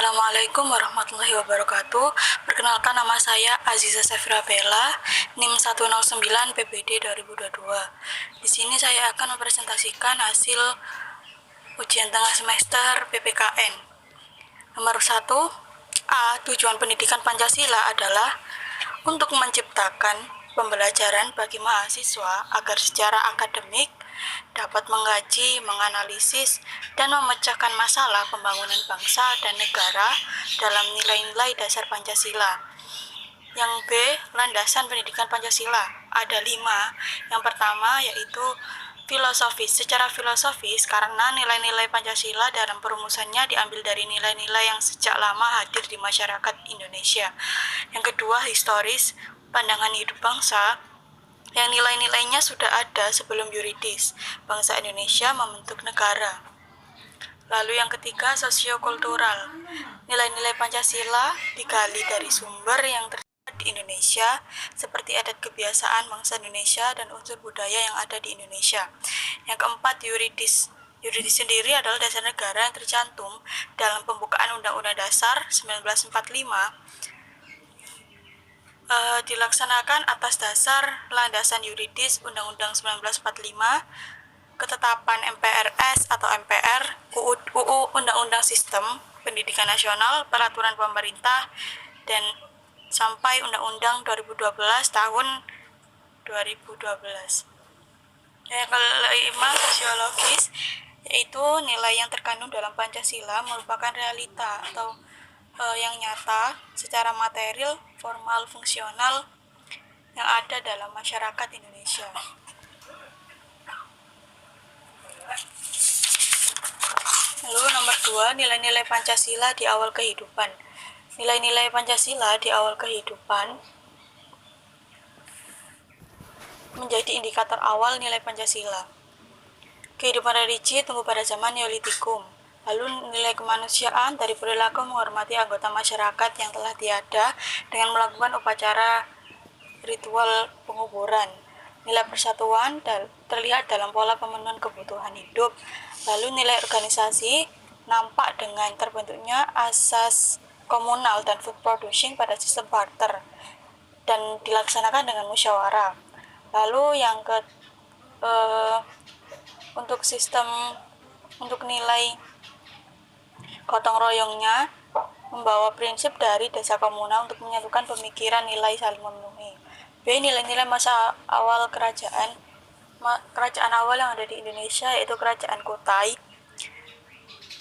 Assalamualaikum warahmatullahi wabarakatuh. Perkenalkan, nama saya Aziza Safira Bella, NIM 109 PBD 2022. Di sini saya akan mempresentasikan hasil ujian tengah semester PPKN. Nomor 1, A. Tujuan pendidikan Pancasila adalah untuk menciptakan pembelajaran bagi mahasiswa agar secara akademik dapat mengkaji, menganalisis, dan memecahkan masalah pembangunan bangsa dan negara dalam nilai-nilai dasar Pancasila. Yang B, landasan pendidikan Pancasila. Ada 5. Yang pertama yaitu filosofis. Secara filosofis, karena nilai-nilai Pancasila dalam perumusannya diambil dari nilai-nilai yang sejak lama hadir di masyarakat Indonesia. Yang kedua, historis. Pandangan hidup bangsa yang nilai-nilainya sudah ada sebelum yuridis bangsa Indonesia membentuk negara. Lalu yang ketiga, sosiokultural. Nilai-nilai Pancasila digali dari sumber yang terdapat di Indonesia, seperti adat kebiasaan bangsa Indonesia dan unsur budaya yang ada di Indonesia. Yang keempat, yuridis. Yuridis sendiri adalah dasar negara yang tercantum dalam pembukaan Undang-Undang Dasar 1945, dilaksanakan atas dasar landasan yuridis Undang-Undang 1945, ketetapan MPRS atau MPR, UU Undang-Undang Sistem Pendidikan Nasional, Peraturan Pemerintah, dan sampai Undang-Undang 2012 tahun 2012. Yang kelima, sosiologis, yaitu nilai yang terkandung dalam Pancasila merupakan realita atau yang nyata secara material, formal, fungsional yang ada dalam masyarakat Indonesia. Lalu nomor 2, nilai-nilai Pancasila di awal kehidupan. Nilai-nilai Pancasila di awal kehidupan menjadi indikator awal nilai Pancasila. Kehidupan religi tumbuh pada zaman Neolitikum. Lalu nilai kemanusiaan dari perilaku menghormati anggota masyarakat yang telah tiada dengan melakukan upacara ritual penguburan. Nilai persatuan terlihat dalam pola pemenuhan kebutuhan hidup. Lalu nilai organisasi nampak dengan terbentuknya asas komunal dan food producing pada sistem barter dan dilaksanakan dengan musyawarah. Lalu yang untuk nilai gotong royongnya membawa prinsip dari desa komunal untuk menyatukan pemikiran nilai saling memenuhi. B. Nilai-nilai masa awal kerajaan awal yang ada di Indonesia, yaitu Kerajaan Kutai.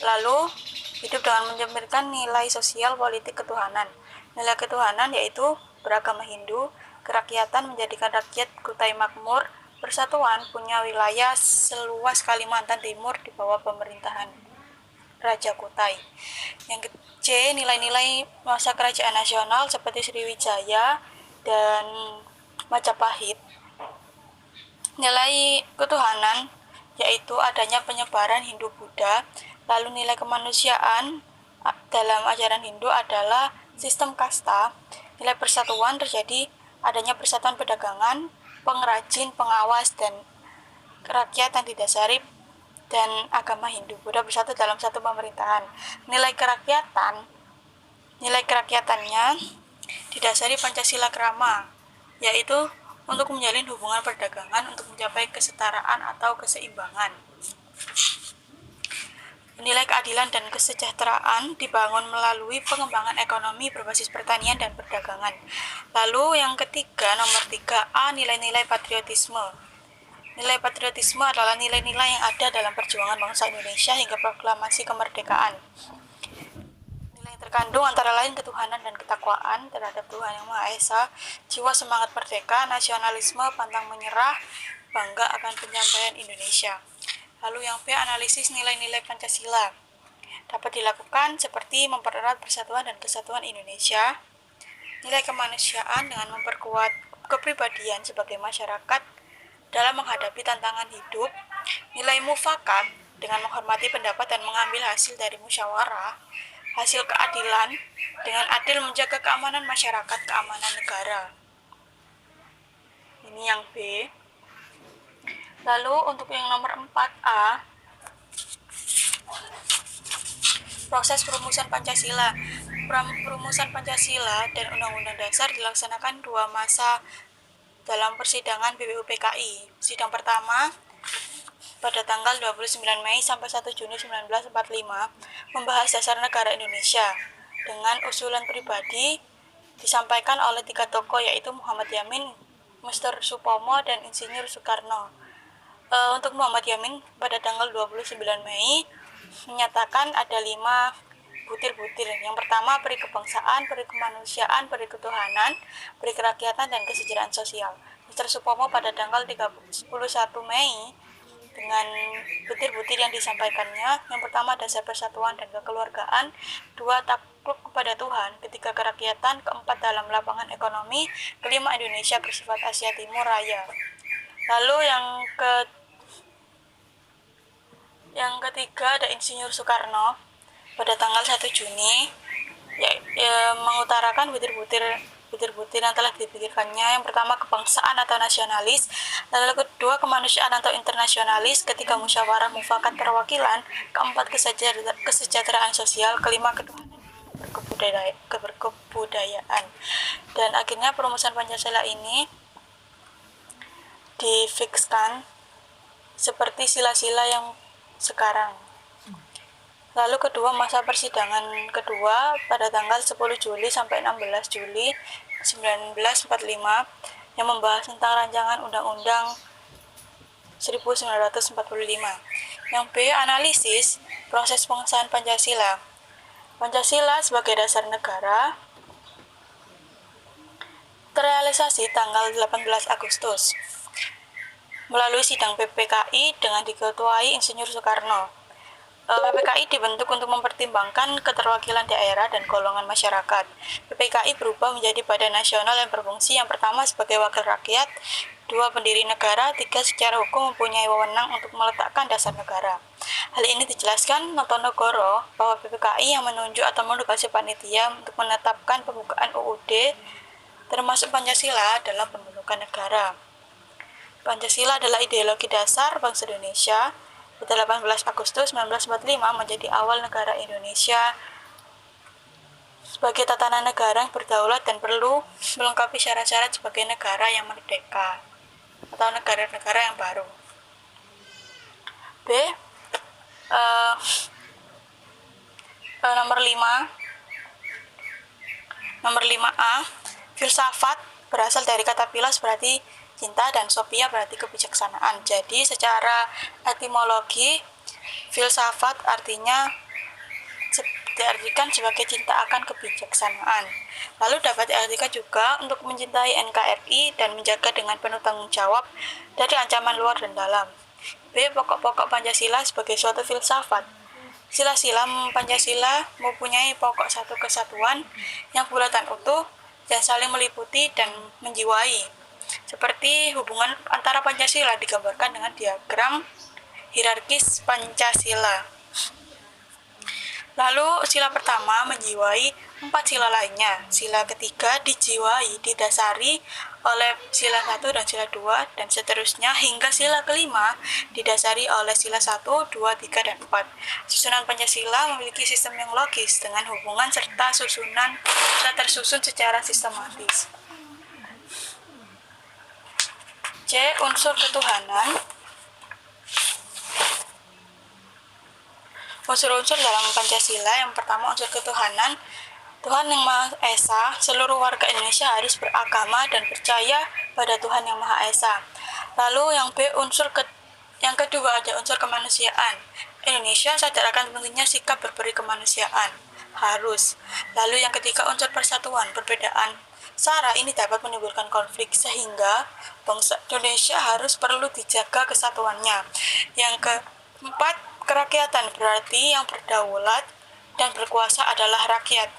Lalu hidup dengan mencerminkan nilai sosial, politik, ketuhanan. Nilai ketuhanan yaitu beragama Hindu, kerakyatan menjadikan rakyat Kutai makmur, persatuan punya wilayah seluas Kalimantan Timur di bawah pemerintahan Raja Kutai. Yang C, nilai-nilai masa kerajaan nasional seperti Sriwijaya dan Majapahit. Nilai ketuhanan yaitu adanya penyebaran Hindu-Buddha. Lalu nilai kemanusiaan dalam ajaran Hindu adalah sistem kasta. Nilai persatuan terjadi adanya persatuan perdagangan, pengrajin, pengawas, dan rakyat yang didasari dan agama Hindu Buddha bersatu dalam satu pemerintahan. Nilai kerakyatannya didasari Pancasila Krama, yaitu untuk menjalin hubungan perdagangan untuk mencapai kesetaraan atau keseimbangan. Nilai keadilan dan kesejahteraan dibangun melalui pengembangan ekonomi berbasis pertanian dan perdagangan. Lalu yang ketiga, nomor 3A, nilai-nilai patriotisme. Nilai patriotisme adalah nilai-nilai yang ada dalam perjuangan bangsa Indonesia hingga proklamasi kemerdekaan. Nilai yang terkandung antara lain ketuhanan dan ketakwaan terhadap Tuhan Yang Maha Esa, jiwa semangat merdeka, nasionalisme, pantang menyerah, bangga akan penyampaian Indonesia. Lalu yang B, analisis nilai-nilai Pancasila. Dapat dilakukan seperti mempererat persatuan dan kesatuan Indonesia, nilai kemanusiaan dengan memperkuat kepribadian sebagai masyarakat dalam menghadapi tantangan hidup, nilai mufakat dengan menghormati pendapat dan mengambil hasil dari musyawarah, hasil keadilan dengan adil menjaga keamanan masyarakat, keamanan negara. Ini yang B. Lalu untuk yang nomor 4A, proses perumusan Pancasila. Perumusan Pancasila dan Undang-Undang Dasar dilaksanakan 2 masa dalam persidangan BPUPKI. Sidang pertama pada tanggal 29 Mei sampai 1 Juni 1945 membahas dasar negara Indonesia dengan usulan pribadi disampaikan oleh 3 tokoh, yaitu Muhammad Yamin, Mr. Supomo, dan Insinyur Soekarno. Untuk Muhammad Yamin pada tanggal 29 Mei menyatakan ada 5 butir-butir. Yang pertama, peri kebangsaan, peri kemanusiaan, peri ketuhanan, peri kerakyatan, dan kesejahteraan sosial. Mr. Supomo pada tanggal 31 Mei dengan butir-butir yang disampaikannya. Yang pertama, dasar persatuan dan kekeluargaan. 2, takluk kepada Tuhan. 3, kerakyatan. 4, dalam lapangan ekonomi. 5, Indonesia bersifat Asia Timur Raya. Lalu yang ketiga ada Insinyur Soekarno pada tanggal 1 Juni mengutarakan butir-butir yang telah dipikirkannya. Yang pertama, kebangsaan atau nasionalis, lalu kedua, kemanusiaan atau internasionalis, ketiga, musyawarah mufakat perwakilan, keempat, kesejahteraan sosial, kelima, ketuhanan, keberkebudayaan. Dan akhirnya perumusan Pancasila ini difikskan seperti sila-sila yang sekarang. Lalu kedua, masa persidangan kedua pada tanggal 10 Juli sampai 16 Juli 1945 yang membahas tentang rancangan Undang-Undang 1945. Yang B, analisis proses pengesahan Pancasila. Pancasila sebagai dasar negara terrealisasi tanggal 18 Agustus melalui sidang PPKI dengan diketuai Insinyur Soekarno. PPKI dibentuk untuk mempertimbangkan keterwakilan daerah dan golongan masyarakat. PPKI berubah menjadi badan nasional yang berfungsi, yang pertama sebagai wakil rakyat, 2, pendiri negara, 3, secara hukum mempunyai wewenang untuk meletakkan dasar negara. Hal ini dijelaskan Notonegoro bahwa PPKI yang menunjuk atau menugasi panitia untuk menetapkan pembukaan UUD termasuk Pancasila adalah pembentukan negara. Pancasila adalah ideologi dasar bangsa Indonesia. Pada 18 Agustus 1945 menjadi awal negara Indonesia sebagai tatanan negara yang berdaulat dan perlu melengkapi syarat-syarat sebagai negara yang merdeka atau negara-negara yang baru. B. Nomor 5A, filsafat berasal dari kata philos berarti cinta dan sophia berarti kebijaksanaan. Jadi secara etimologi, filsafat artinya diartikan sebagai cinta akan kebijaksanaan. Lalu dapat diartikan juga untuk mencintai NKRI dan menjaga dengan penuh tanggung jawab dari ancaman luar dan dalam. B. Pokok-pokok Pancasila sebagai suatu filsafat. Sila-sila Pancasila mempunyai pokok satu kesatuan yang bulatan utuh dan saling meliputi dan menjiwai. Seperti hubungan antara Pancasila digambarkan dengan diagram hierarkis Pancasila. Lalu sila pertama menjiwai 4 sila lainnya. Sila ketiga dijiwai, didasari oleh sila 1 dan sila 2 dan seterusnya hingga sila kelima didasari oleh sila 1, 2, 3, dan 4. Susunan Pancasila memiliki sistem yang logis dengan hubungan serta tersusun secara sistematis. C. Unsur ketuhanan. Unsur-unsur dalam Pancasila. Yang pertama, unsur ketuhanan. Tuhan yang Maha Esa, seluruh warga Indonesia harus beragama dan percaya pada Tuhan yang Maha Esa. Lalu yang B, yang kedua ada unsur kemanusiaan. Indonesia sadar akan pentingnya sikap berberi kemanusiaan. Harus. Lalu yang ketiga, unsur persatuan. Perbedaan sara ini dapat menimbulkan konflik sehingga bangsa Indonesia harus perlu dijaga kesatuannya. Yang keempat, kerakyatan berarti yang berdaulat dan berkuasa adalah rakyat.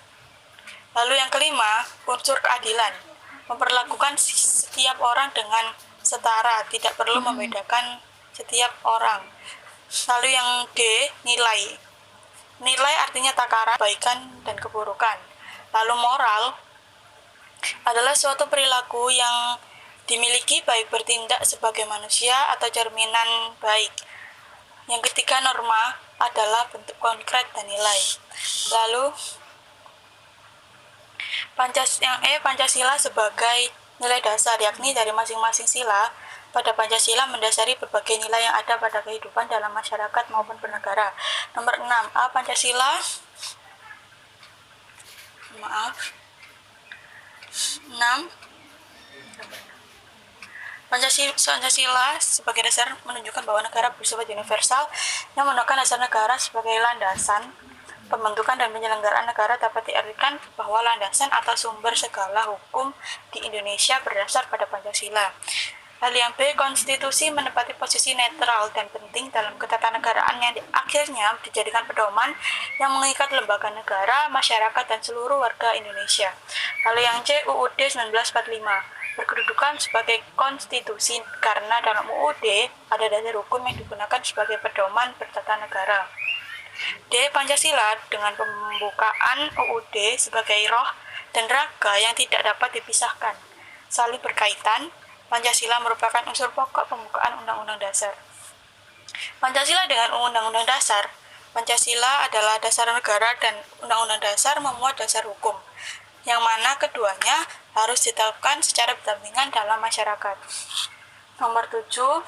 Lalu yang kelima, unsur keadilan. Memperlakukan setiap orang dengan setara, tidak perlu membedakan setiap orang. Lalu yang D, nilai. Nilai artinya takaran, kebaikan dan keburukan. Lalu moral adalah suatu perilaku yang dimiliki baik bertindak sebagai manusia atau cerminan baik. Yang ketiga, norma adalah bentuk konkret dan nilai. Lalu Pancasila sebagai nilai dasar, yakni dari masing-masing sila pada Pancasila mendasari berbagai nilai yang ada pada kehidupan dalam masyarakat maupun bernegara. Nomor 6, Pancasila 6. Pancasila sebagai dasar menunjukkan bahwa negara bersifat universal yang menggunakan dasar negara sebagai landasan pembentukan dan penyelenggaraan negara, dapat diartikan bahwa landasan atau sumber segala hukum di Indonesia berdasar pada Pancasila. Lalu yang B, konstitusi menempati posisi netral dan penting dalam ketatanegaraan yang akhirnya dijadikan pedoman yang mengikat lembaga negara, masyarakat, dan seluruh warga Indonesia. Lalu yang C, UUD 1945 berkedudukan sebagai konstitusi karena dalam UUD ada dasar hukum yang digunakan sebagai pedoman bertatanegara. D, Pancasila dengan pembukaan UUD sebagai roh dan raga yang tidak dapat dipisahkan, saling berkaitan. Pancasila merupakan unsur pokok pembukaan Undang-Undang Dasar. Pancasila dengan Undang-Undang Dasar. Pancasila adalah dasar negara dan Undang-Undang Dasar memuat dasar hukum, yang mana keduanya harus ditetapkan secara berdampingan dalam masyarakat. Nomor 7,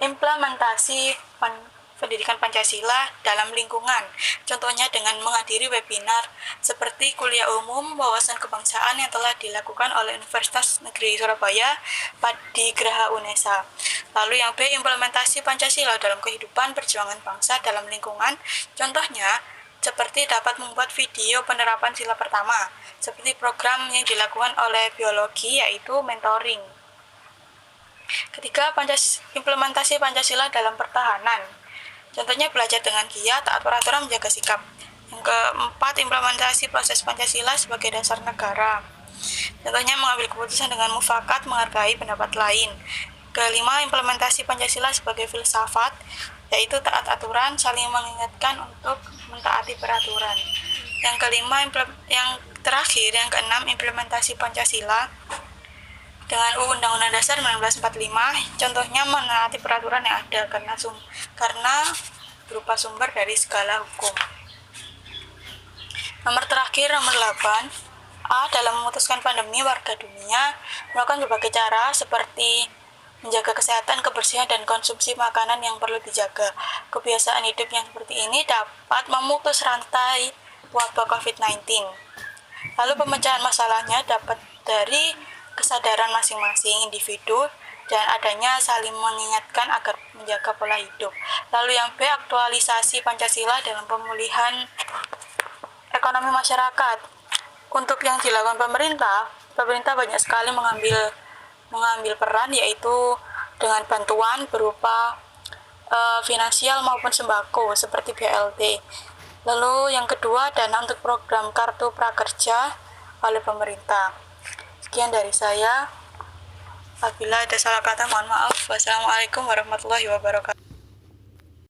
implementasi pendidikan Pancasila dalam lingkungan. Contohnya dengan menghadiri webinar seperti kuliah umum wawasan kebangsaan yang telah dilakukan oleh Universitas Negeri Surabaya di Geraha UNESA. Lalu yang B, implementasi Pancasila dalam kehidupan perjuangan bangsa dalam lingkungan. Contohnya seperti dapat membuat video penerapan sila pertama, seperti program yang dilakukan oleh biologi yaitu mentoring. Ketiga, implementasi Pancasila dalam pertahanan. Contohnya belajar dengan giat, taat peraturan, menjaga sikap. Yang keempat, implementasi proses Pancasila sebagai dasar negara. Contohnya mengambil keputusan dengan mufakat, menghargai pendapat lain. Kelima, implementasi Pancasila sebagai filsafat, yaitu taat aturan, saling mengingatkan untuk mentaati peraturan. Yang kelima, yang terakhir, yang keenam, implementasi Pancasila dengan Undang-Undang Dasar 1945, contohnya menaati peraturan yang ada karena berupa sumber dari segala hukum. Nomor terakhir, nomor 8, A, dalam memutuskan pandemi, warga dunia melakukan berbagai cara seperti menjaga kesehatan, kebersihan, dan konsumsi makanan yang perlu dijaga. Kebiasaan hidup yang seperti ini dapat memutus rantai wabah COVID-19. Lalu pemecahan masalahnya dapat dari kesadaran masing-masing individu dan adanya saling mengingatkan agar menjaga pola hidup. Lalu yang B, aktualisasi Pancasila dalam pemulihan ekonomi masyarakat. Untuk yang dilakukan pemerintah banyak sekali mengambil peran, yaitu dengan bantuan berupa finansial maupun sembako seperti BLT. Lalu yang kedua, dana untuk program Kartu Prakerja oleh pemerintah. Sekian dari saya. Apabila ada salah kata, mohon maaf. Wassalamualaikum warahmatullahi wabarakatuh.